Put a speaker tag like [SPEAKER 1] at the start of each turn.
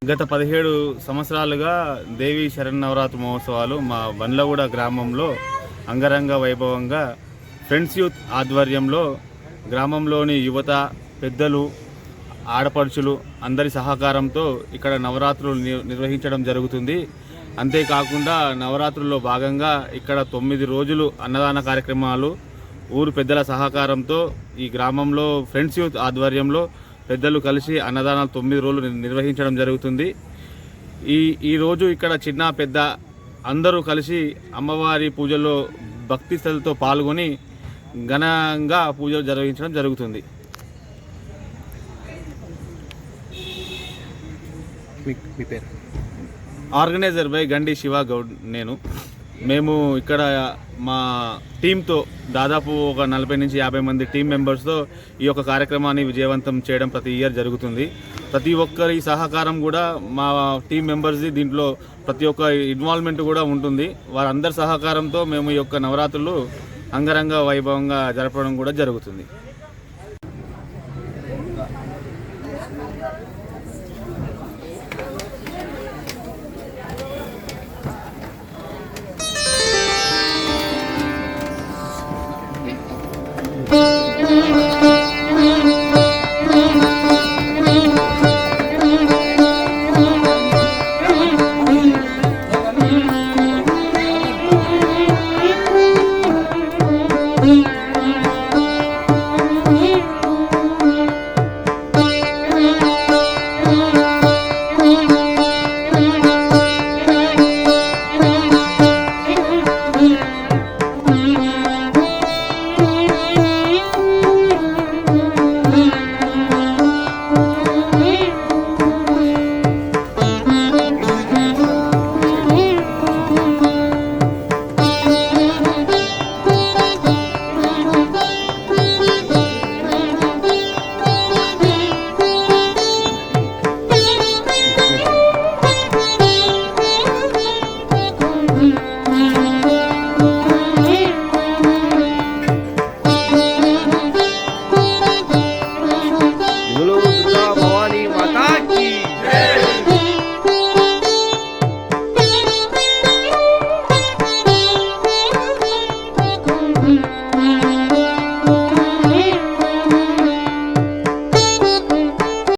[SPEAKER 1] గత 17 సంవత్సరాలుగా దేవి శరన్నవరాత్రి మహోత్సవాలు మా బండ్లగూడ గ్రామంలో అంగరంగ వైభవంగా ఫ్రెండ్స్ యూత్ ఆధ్వర్యంలో గ్రామంలోని యువత, పెద్దలు, ఆడపడుచులు అందరి సహకారంతో ఇక్కడ నవరాత్రులు నిర్వహించడం జరుగుతుంది. అంతేకాకుండా నవరాత్రుల్లో భాగంగా ఇక్కడ 9 రోజులు అన్నదాన కార్యక్రమాలు ఊరు పెద్దల సహకారంతో ఈ గ్రామంలో ఫ్రెండ్స్ యూత్ ఆధ్వర్యంలో పెద్దలు కలిసి అన్నదానాలు 9 రోజులు నిర్వహించడం జరుగుతుంది. ఈరోజు ఇక్కడ చిన్న పెద్ద అందరూ కలిసి అమ్మవారి పూజల్లో భక్తి శ్రద్ధలతో పాల్గొని ఘనంగా పూజలు నిర్వహించడం జరుగుతుంది.
[SPEAKER 2] మీ పేరు?
[SPEAKER 1] ఆర్గనైజర్ బై గండి శివ గౌడ్. మేము ఇక్కడ మా టీంతో దాదాపు ఒక 40 నుంచి 50 మంది టీం మెంబర్స్తో ఈ యొక్క కార్యక్రమాన్ని విజయవంతం చేయడం ప్రతి ఇయర్ జరుగుతుంది. ప్రతి ఒక్కరి సహకారం కూడా మా టీం మెంబర్స్ది, దీంట్లో ప్రతి ఒక్క ఇన్వాల్వ్మెంట్ కూడా ఉంటుంది. వారందరి సహకారంతో మేము ఈ యొక్క నవరాత్రులు అంగరంగ వైభవంగా జరపడం కూడా జరుగుతుంది.